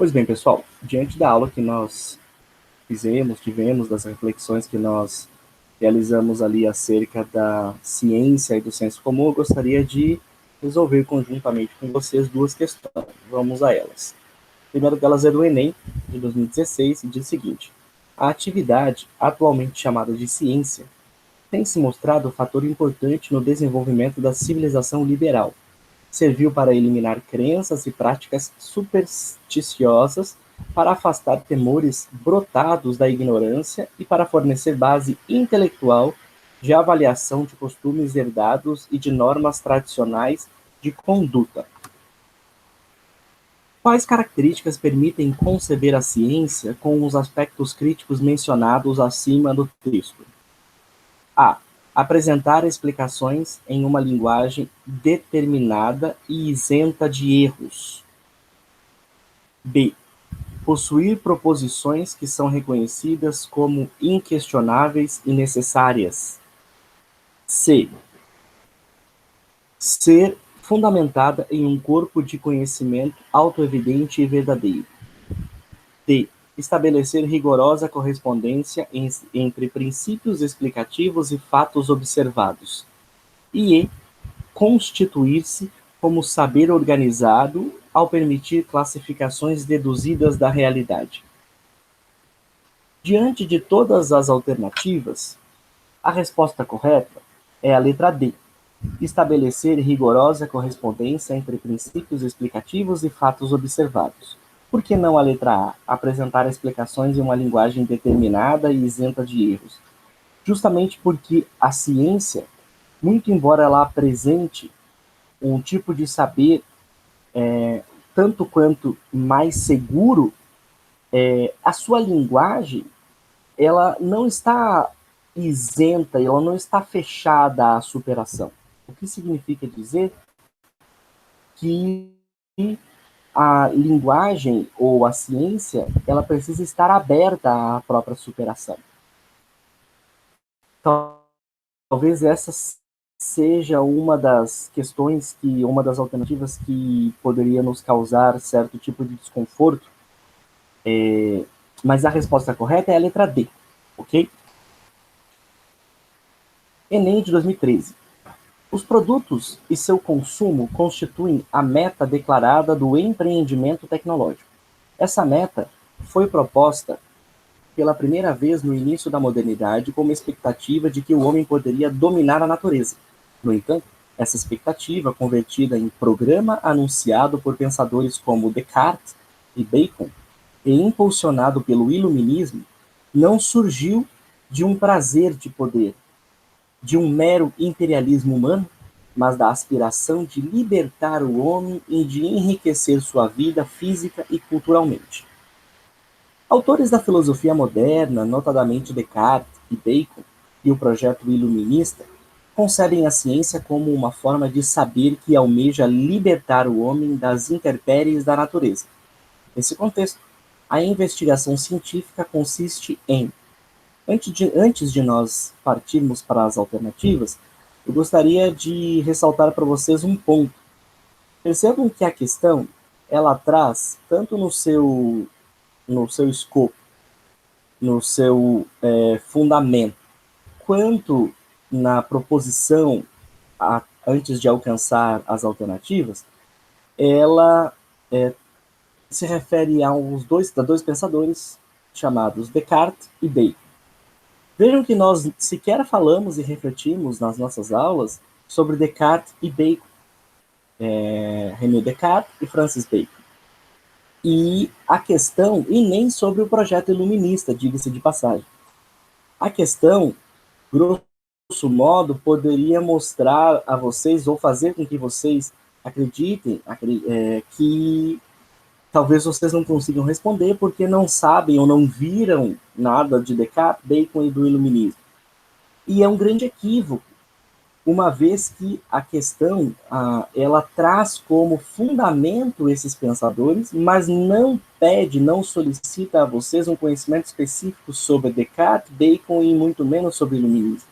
Pois bem, pessoal, diante da aula que nós tivemos das reflexões que nós realizamos ali acerca da ciência e do senso comum, eu gostaria de resolver conjuntamente com vocês duas questões. Vamos a elas. A primeira delas é do Enem, de 2016, e diz o seguinte: a atividade, atualmente chamada de ciência, tem se mostrado um fator importante no desenvolvimento da civilização liberal. Serviu para eliminar crenças e práticas supersticiosas, para afastar temores brotados da ignorância e para fornecer base intelectual de avaliação de costumes herdados e de normas tradicionais de conduta. Quais características permitem conceber a ciência com os aspectos críticos mencionados acima do texto? A. Apresentar explicações em uma linguagem determinada e isenta de erros. B. Possuir proposições que são reconhecidas como inquestionáveis e necessárias. C. Ser fundamentada em um corpo de conhecimento autoevidente e verdadeiro. D. Estabelecer rigorosa correspondência entre princípios explicativos e fatos observados. E constituir-se como saber organizado ao permitir classificações deduzidas da realidade. Diante de todas as alternativas, a resposta correta é a letra D. Estabelecer rigorosa correspondência entre princípios explicativos e fatos observados. Por que não a letra A? Apresentar explicações em uma linguagem determinada e isenta de erros. Justamente porque a ciência, muito embora ela apresente um tipo de saber tanto quanto mais seguro, a sua linguagem ela não está isenta, ela não está fechada à superação. O que significa dizer que a linguagem ou a ciência ela precisa estar aberta à própria superação. Talvez essa seja uma das questões uma das alternativas que poderia nos causar certo tipo de desconforto, mas a resposta correta é a letra D, ok? Enem de 2013. Os produtos e seu consumo constituem a meta declarada do empreendimento tecnológico. Essa meta foi proposta pela primeira vez no início da modernidade com uma expectativa de que o homem poderia dominar a natureza. No entanto, essa expectativa, convertida em programa anunciado por pensadores como Descartes e Bacon, e impulsionado pelo iluminismo, não surgiu de um prazer de poder, de um mero imperialismo humano, mas da aspiração de libertar o homem e de enriquecer sua vida física e culturalmente. Autores da filosofia moderna, notadamente Descartes e Bacon, e o projeto iluminista, concebem a ciência como uma forma de saber que almeja libertar o homem das intempéries da natureza. Nesse contexto, a investigação científica consiste em, antes de nós partirmos para as alternativas, eu gostaria de ressaltar para vocês um ponto. Percebam que a questão, ela traz, tanto no seu escopo, no seu fundamento, quanto na proposição, antes de alcançar as alternativas, ela se refere a dois pensadores chamados Descartes e Bacon. Vejam que nós sequer falamos e refletimos nas nossas aulas sobre Descartes e Bacon, René Descartes e Francis Bacon. E a questão, e nem sobre o projeto iluminista, diga-se de passagem. A questão, grosso modo, poderia mostrar a vocês, ou fazer com que vocês acreditem que talvez vocês não consigam responder porque não sabem ou não viram nada de Descartes, Bacon e do iluminismo. E é um grande equívoco, uma vez que a questão ela traz como fundamento esses pensadores, mas não pede, não solicita a vocês um conhecimento específico sobre Descartes, Bacon e muito menos sobre o iluminismo.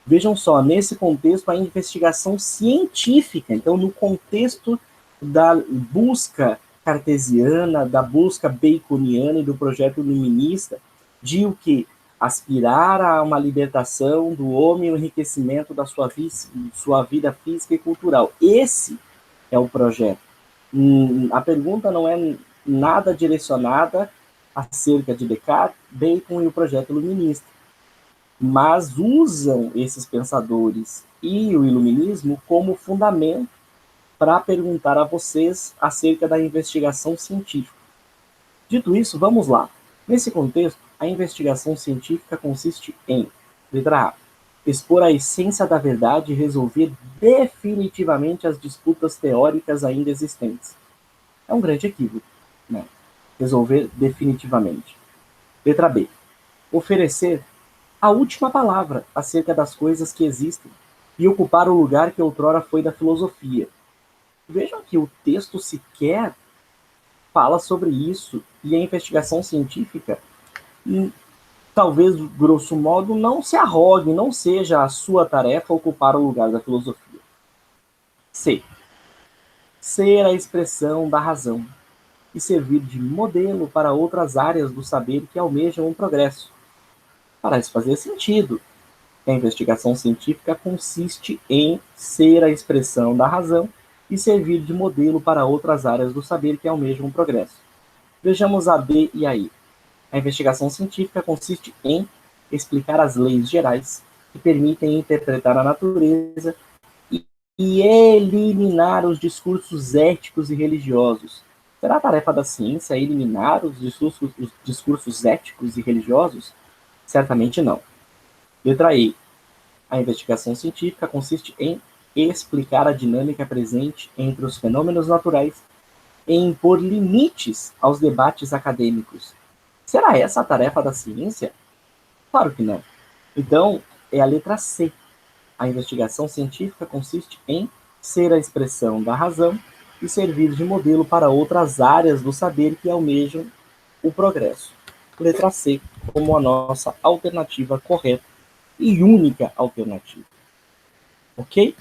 Vejam só, nesse contexto, a investigação científica, então no contexto da busca cartesiana, da busca baconiana e do projeto iluminista de o que? Aspirar a uma libertação do homem e o enriquecimento da sua vida física e cultural. Esse é o projeto. A pergunta não é nada direcionada acerca de Descartes, Bacon e o projeto iluminista, mas usam esses pensadores e o iluminismo como fundamento para perguntar a vocês acerca da investigação científica. Dito isso, vamos lá. Nesse contexto, a investigação científica consiste em, letra A, expor a essência da verdade e resolver definitivamente as disputas teóricas ainda existentes. É um grande equívoco, né? Resolver definitivamente. Letra B, oferecer a última palavra acerca das coisas que existem e ocupar o lugar que outrora foi da filosofia. Vejam que o texto sequer fala sobre isso e a investigação científica, talvez, grosso modo, não se arrogue, não seja a sua tarefa ocupar o lugar da filosofia. C. Ser a expressão da razão e servir de modelo para outras áreas do saber que almejam um progresso. Parece fazer sentido. A investigação científica consiste em ser a expressão da razão e servir de modelo para outras áreas do saber que almejam um progresso. Vejamos a D e a E. A investigação científica consiste em explicar as leis gerais que permitem interpretar a natureza e eliminar os discursos éticos e religiosos. Será a tarefa da ciência eliminar os discursos éticos e religiosos? Certamente não. Letra E. A investigação científica consiste em explicar a dinâmica presente entre os fenômenos naturais e impor limites aos debates acadêmicos. Será essa a tarefa da ciência? Claro que não. Então, é a letra C. A investigação científica consiste em ser a expressão da razão e servir de modelo para outras áreas do saber que almejam o progresso. Letra C, como a nossa alternativa correta e única alternativa. Ok?